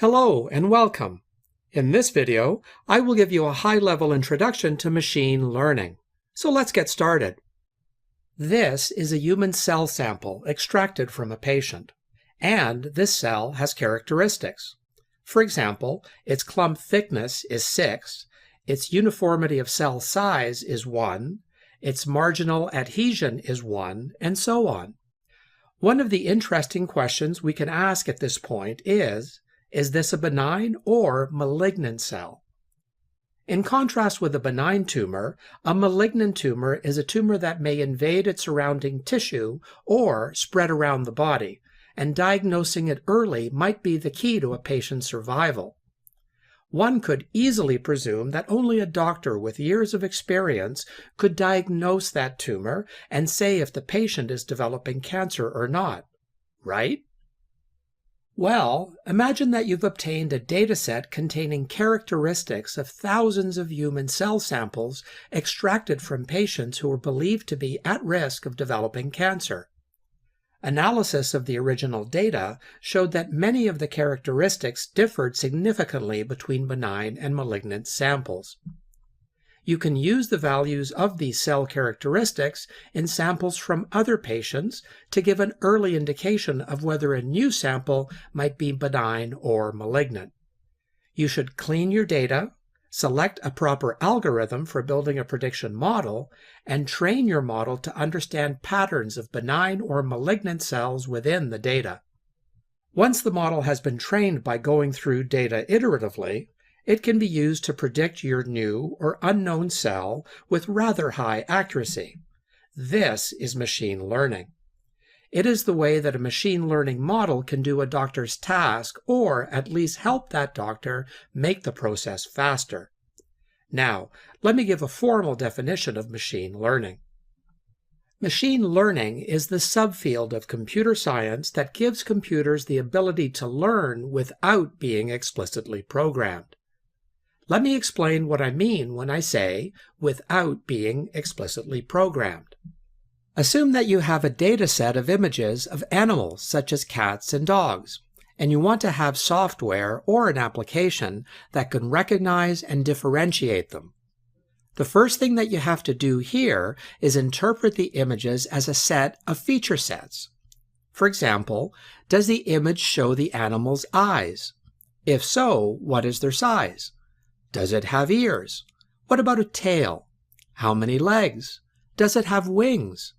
Hello and welcome. In this video, I will give you a high-level introduction to machine learning. So let's get started. This is a human cell sample extracted from a patient, and this cell has characteristics. For example, its clump thickness is 6, its uniformity of cell size is 1, its marginal adhesion is 1, and so on. One of the interesting questions we can ask at this point is this a benign or malignant cell? In contrast with a benign tumor, a malignant tumor is a tumor that may invade its surrounding tissue or spread around the body, and diagnosing it early might be the key to a patient's survival. One could easily presume that only a doctor with years of experience could diagnose that tumor and say if the patient is developing cancer or not, right? Well, imagine that you've obtained a dataset containing characteristics of thousands of human cell samples extracted from patients who were believed to be at risk of developing cancer. Analysis of the original data showed that many of the characteristics differed significantly between benign and malignant samples. You can use the values of these cell characteristics in samples from other patients to give an early indication of whether a new sample might be benign or malignant. You should clean your data, select a proper algorithm for building a prediction model, and train your model to understand patterns of benign or malignant cells within the data. Once the model has been trained by going through data iteratively, it can be used to predict your new or unknown cell with rather high accuracy. This is machine learning. It is the way that a machine learning model can do a doctor's task, or at least help that doctor make the process faster. Now, let me give a formal definition of machine learning. Machine learning is the subfield of computer science that gives computers the ability to learn without being explicitly programmed. Let me explain what I mean when I say without being explicitly programmed. Assume that you have a data set of images of animals such as cats and dogs, and you want to have software or an application that can recognize and differentiate them. The first thing that you have to do here is interpret the images as a set of feature sets. For example, does the image show the animal's eyes? If so, what is their size? Does it have ears? What about a tail? How many legs? Does it have wings?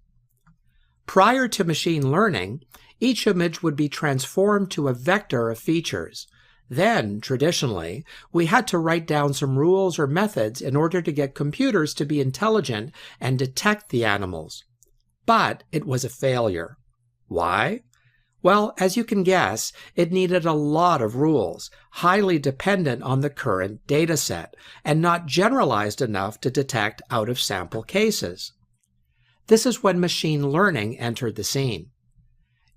Prior to machine learning, each image would be transformed to a vector of features. Then, traditionally, we had to write down some rules or methods in order to get computers to be intelligent and detect the animals. But it was a failure. Why? Well, as you can guess, it needed a lot of rules, highly dependent on the current data set, and not generalized enough to detect out-of-sample cases. This is when machine learning entered the scene.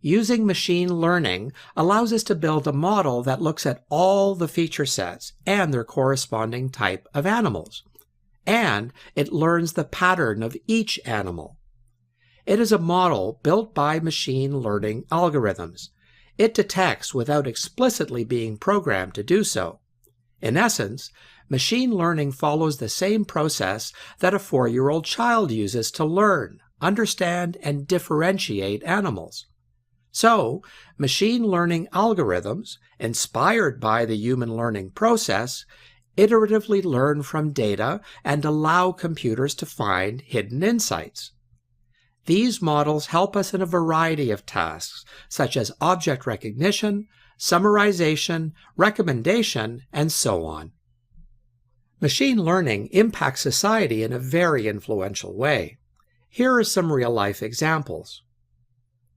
Using machine learning allows us to build a model that looks at all the feature sets and their corresponding type of animals, and it learns the pattern of each animal. It is a model built by machine learning algorithms. It detects without explicitly being programmed to do so. In essence, machine learning follows the same process that a 4-year-old child uses to learn, understand, and differentiate animals. So, machine learning algorithms, inspired by the human learning process, iteratively learn from data and allow computers to find hidden insights. These models help us in a variety of tasks, such as object recognition, summarization, recommendation, and so on. Machine learning impacts society in a very influential way. Here are some real-life examples.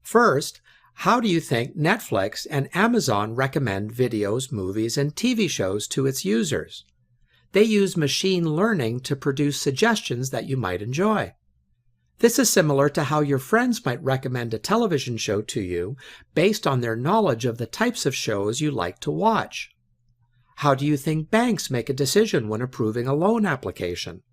First, how do you think Netflix and Amazon recommend videos, movies, and TV shows to its users? They use machine learning to produce suggestions that you might enjoy. This is similar to how your friends might recommend a television show to you based on their knowledge of the types of shows you like to watch. How do you think banks make a decision when approving a loan application?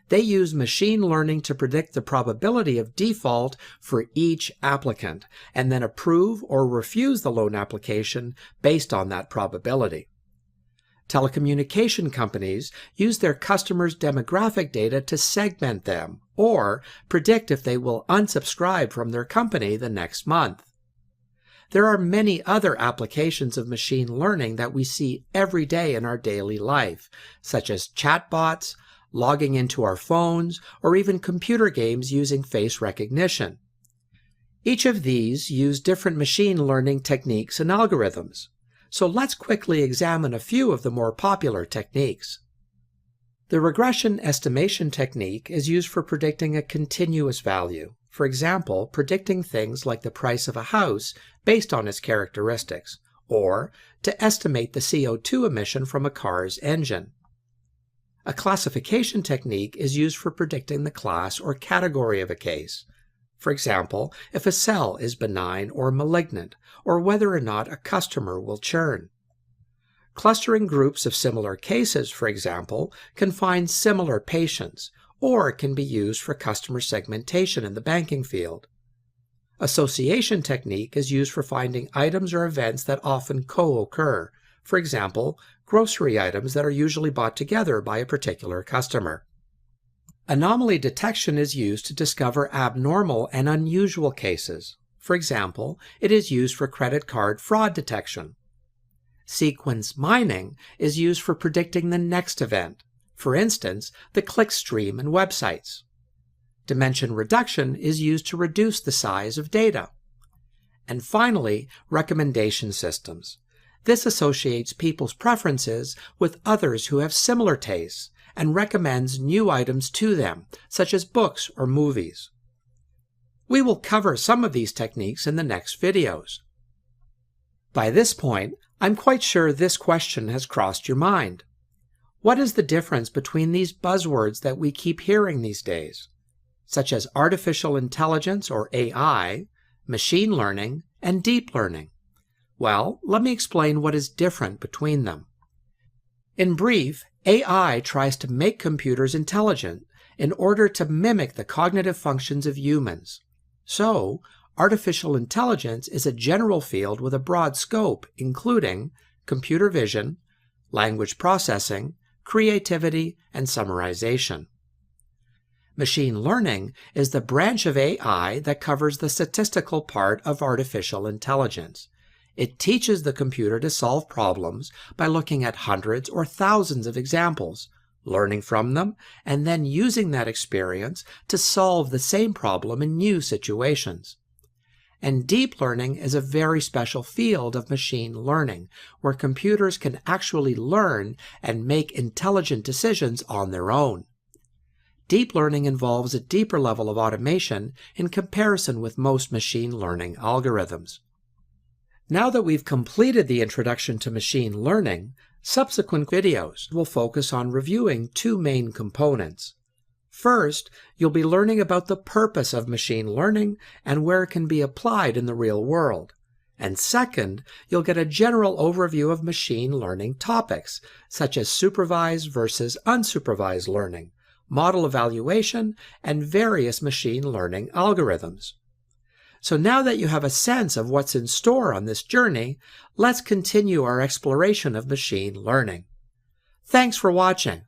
They use machine learning to predict the probability of default for each applicant, and then approve or refuse the loan application based on that probability. Telecommunication companies use their customers' demographic data to segment them or predict if they will unsubscribe from their company the next month. There are many other applications of machine learning that we see every day in our daily life, such as chatbots, logging into our phones, or even computer games using face recognition. Each of these use different machine learning techniques and algorithms. So let's quickly examine a few of the more popular techniques. The regression estimation technique is used for predicting a continuous value. For example, predicting things like the price of a house based on its characteristics, or to estimate the CO2 emission from a car's engine. A classification technique is used for predicting the class or category of a case. For example, if a cell is benign or malignant, or whether or not a customer will churn. Clustering groups of similar cases, for example, can find similar patients, or it can be used for customer segmentation in the banking field. Association technique is used for finding items or events that often co-occur. For example, grocery items that are usually bought together by a particular customer. Anomaly detection is used to discover abnormal and unusual cases. For example, it is used for credit card fraud detection. Sequence mining is used for predicting the next event. For instance, the click stream in websites. Dimension reduction is used to reduce the size of data. And finally, recommendation systems. This associates people's preferences with others who have similar tastes and recommends new items to them, such as books or movies. We will cover some of these techniques in the next videos. By this point, I'm quite sure this question has crossed your mind. What is the difference between these buzzwords that we keep hearing these days, such as artificial intelligence or AI, machine learning, and deep learning? Well, let me explain what is different between them. In brief, AI tries to make computers intelligent in order to mimic the cognitive functions of humans. So, artificial intelligence is a general field with a broad scope, including computer vision, language processing, creativity, and summarization. Machine learning is the branch of AI that covers the statistical part of artificial intelligence. It teaches the computer to solve problems by looking at hundreds or thousands of examples, learning from them, and then using that experience to solve the same problem in new situations. And deep learning is a very special field of machine learning, where computers can actually learn and make intelligent decisions on their own. Deep learning involves a deeper level of automation in comparison with most machine learning algorithms. Now that we've completed the introduction to machine learning, subsequent videos will focus on reviewing two main components. First, you'll be learning about the purpose of machine learning and where it can be applied in the real world. And second, you'll get a general overview of machine learning topics, such as supervised versus unsupervised learning, model evaluation, and various machine learning algorithms. So now that you have a sense of what's in store on this journey, let's continue our exploration of machine learning. Thanks for watching.